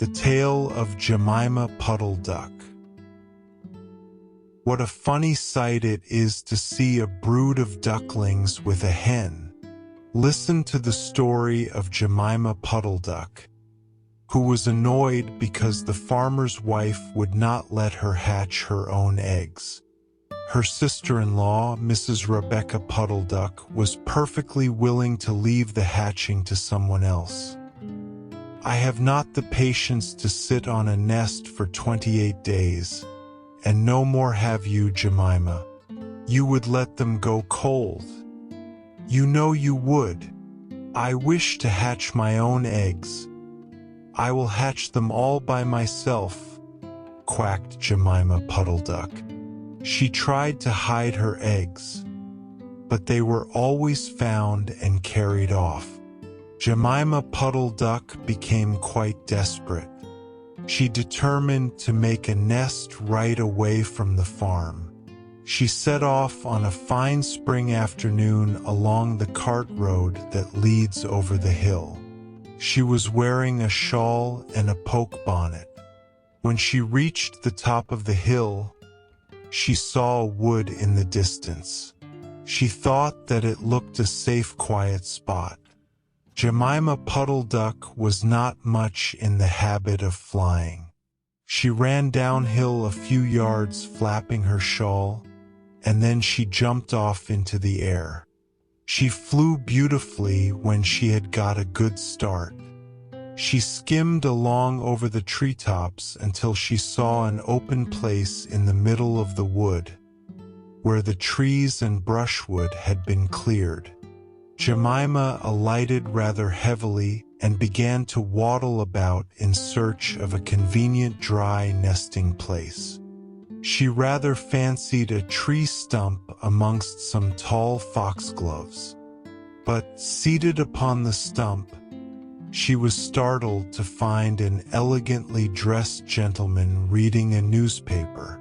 The Tale of Jemima Puddle-Duck. What a funny sight it is to see a brood of ducklings with a hen. Listen to the story of Jemima Puddle-Duck, who was annoyed because the farmer's wife would not let her hatch her own eggs. Her sister-in-law, Mrs. Rebecca Puddle-Duck, was perfectly willing to leave the hatching to someone else. "I have not the patience to sit on a nest for 28 days, and no more have you, Jemima. You would let them go cold. You know you would. I wish to hatch my own eggs. I will hatch them all by myself," quacked Jemima Puddle-Duck. She tried to hide her eggs, but they were always found and carried off. Jemima Puddle-Duck became quite desperate. She determined to make a nest right away from the farm. She set off on a fine spring afternoon along the cart road that leads over the hill. She was wearing a shawl and a poke bonnet. When she reached the top of the hill, she saw a wood in the distance. She thought that it looked a safe, quiet spot. Jemima Puddle-Duck was not much in the habit of flying. She ran downhill a few yards flapping her shawl, and then she jumped off into the air. She flew beautifully when she had got a good start. She skimmed along over the treetops until she saw an open place in the middle of the wood, where the trees and brushwood had been cleared. Jemima alighted rather heavily and began to waddle about in search of a convenient dry nesting place. She rather fancied a tree stump amongst some tall foxgloves. But seated upon the stump, she was startled to find an elegantly dressed gentleman reading a newspaper.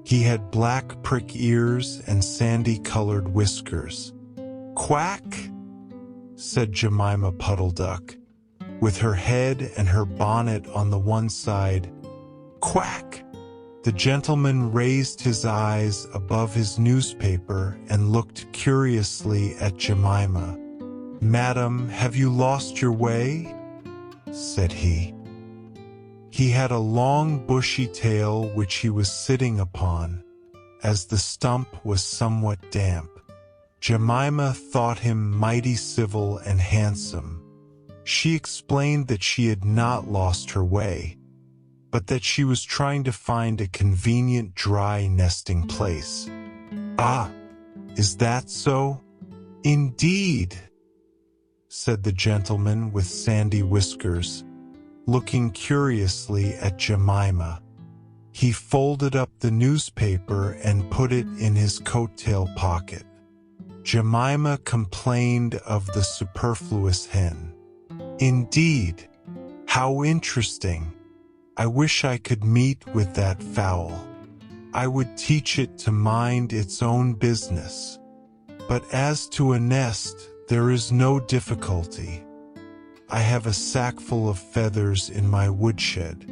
He had black prick ears and sandy-colored whiskers. "Quack," said Jemima Puddle-Duck, with her head and her bonnet on the one side. "Quack." The gentleman raised his eyes above his newspaper and looked curiously at Jemima. "Madam, have you lost your way?" said he. He had a long bushy tail which he was sitting upon, as the stump was somewhat damp. Jemima thought him mighty civil and handsome. She explained that she had not lost her way, but that she was trying to find a convenient dry nesting place. "Ah, is that so?" "Indeed," said the gentleman with sandy whiskers, looking curiously at Jemima. He folded up the newspaper and put it in his coat-tail pocket. Jemima complained of the superfluous hen. "Indeed, how interesting. I wish I could meet with that fowl. I would teach it to mind its own business. But as to a nest, there is no difficulty. I have a sackful of feathers in my woodshed.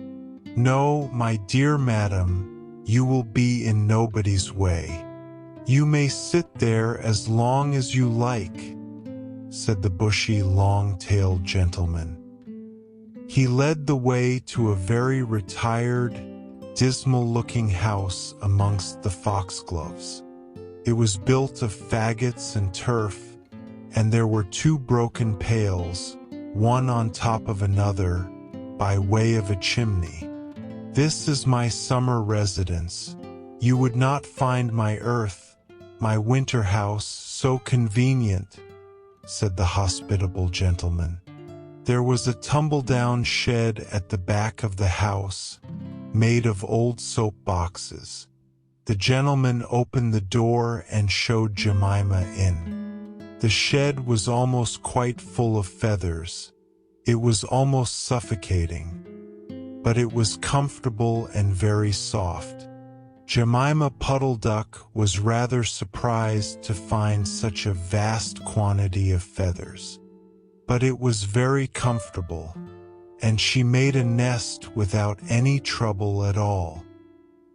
No, my dear madam, you will be in nobody's way. You may sit there as long as you like," said the bushy, long-tailed gentleman. He led the way to a very retired, dismal-looking house amongst the foxgloves. It was built of faggots and turf, and there were two broken pails, one on top of another, by way of a chimney. "This is my summer residence. You would not find my winter house, so convenient," said the hospitable gentleman. There was a tumble-down shed at the back of the house, made of old soap boxes. The gentleman opened the door and showed Jemima in. The shed was almost quite full of feathers. It was almost suffocating, but it was comfortable and very soft. Jemima Puddle-Duck was rather surprised to find such a vast quantity of feathers. But it was very comfortable. and she made a nest without any trouble at all.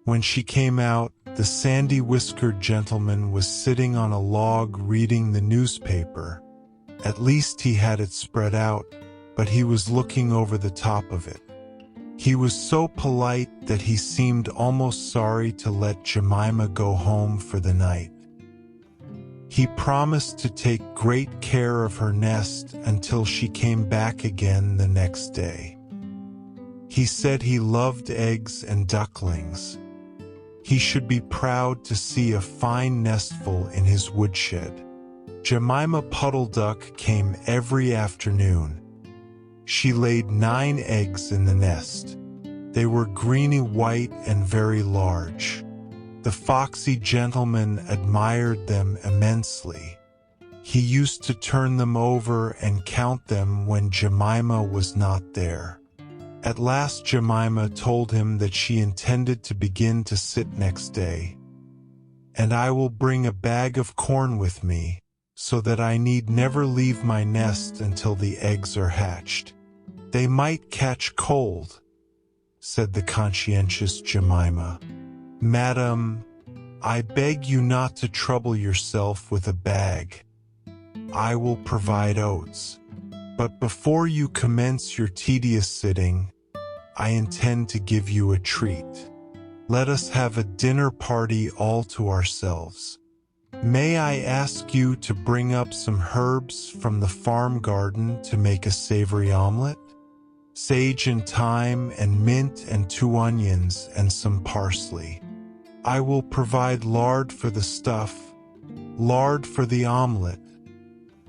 When she came out, the sandy-whiskered gentleman was sitting on a log reading the newspaper. At least he had it spread out, but he was looking over the top of it. He was so polite that he seemed almost sorry to let Jemima go home for the night. He promised to take great care of her nest until she came back again the next day. He said he loved eggs and ducklings. He should be proud to see a fine nestful in his woodshed. Jemima Puddle-Duck came every afternoon. She laid 9 eggs in the nest. They were greeny white and very large. The foxy gentleman admired them immensely. He used to turn them over and count them when Jemima was not there. At last Jemima told him that she intended to begin to sit next day. "And I will bring a bag of corn with me, so that I need never leave my nest until the eggs are hatched. They might catch cold," said the conscientious Jemima. "Madam, I beg you not to trouble yourself with a bag. I will provide oats. But before you commence your tedious sitting, I intend to give you a treat. Let us have a dinner party all to ourselves. May I ask you to bring up some herbs from the farm garden to make a savory omelet? Sage and thyme and mint and 2 onions and some parsley. I will provide lard for the stuff, lard for the omelet,"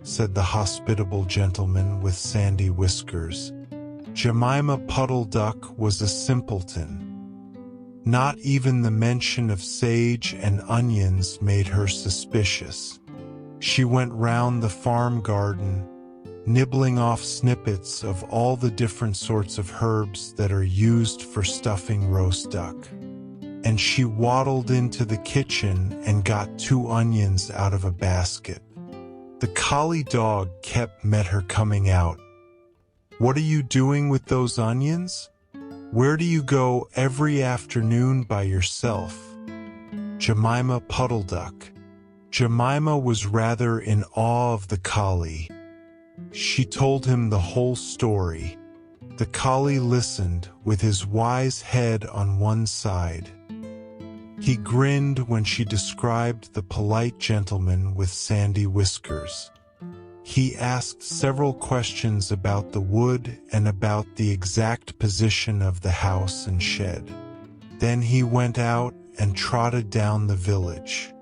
said the hospitable gentleman with sandy whiskers. Jemima Puddle-Duck was a simpleton. Not even the mention of sage and onions made her suspicious. She went round the farm garden, nibbling off snippets of all the different sorts of herbs that are used for stuffing roast duck. And she waddled into the kitchen and got 2 onions out of a basket. The collie dog met her coming out. "What are you doing with those onions? Where do you go every afternoon by yourself?" Jemima Puddle-Duck. Jemima was rather in awe of the collie. She told him the whole story. The collie listened with his wise head on one side. He grinned when she described the polite gentleman with sandy whiskers. He asked several questions about the wood and about the exact position of the house and shed. Then he went out and trotted down the village.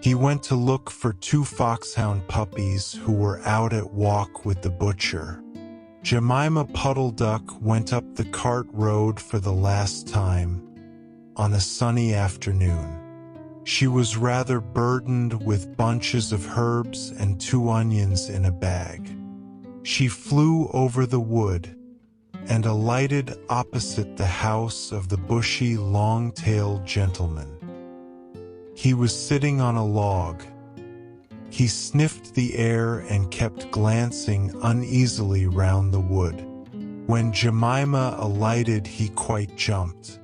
He went to look for 2 foxhound puppies who were out at walk with the butcher. Jemima Puddle-Duck went up the cart road for the last time on a sunny afternoon. She was rather burdened with bunches of herbs and 2 onions in a bag. She flew over the wood and alighted opposite the house of the bushy, long-tailed gentleman. He was sitting on a log. He sniffed the air and kept glancing uneasily round the wood. When Jemima alighted, he quite jumped.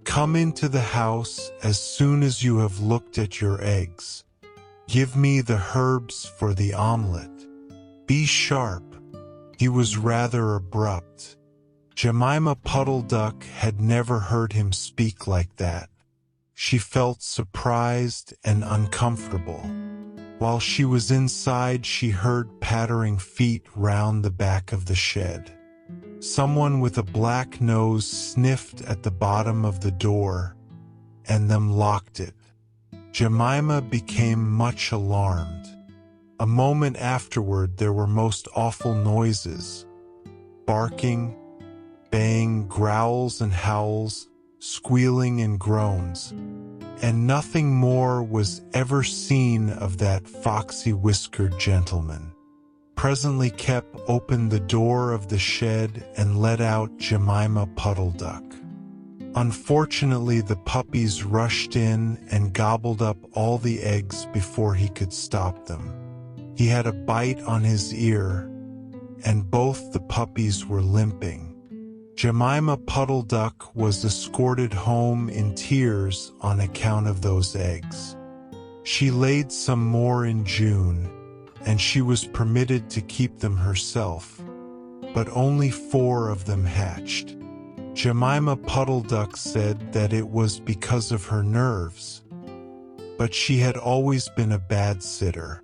"Come into the house as soon as you have looked at your eggs. Give me the herbs for the omelet. Be sharp." He was rather abrupt. Jemima Puddle-Duck had never heard him speak like that. She felt surprised and uncomfortable. While she was inside, she heard pattering feet round the back of the shed. Someone with a black nose sniffed at the bottom of the door, and then locked it. Jemima became much alarmed. A moment afterward there were most awful noises. Barking, baying, growls and howls, squealing and groans. And nothing more was ever seen of that foxy-whiskered gentleman. Presently Kep opened the door of the shed and let out Jemima Puddle-Duck. Unfortunately, the puppies rushed in and gobbled up all the eggs before he could stop them. He had a bite on his ear, and both the puppies were limping. Jemima Puddle-Duck was escorted home in tears on account of those eggs. She laid some more in June, and she was permitted to keep them herself, but only 4 of them hatched. Jemima Puddle-Duck said that it was because of her nerves, but she had always been a bad sitter.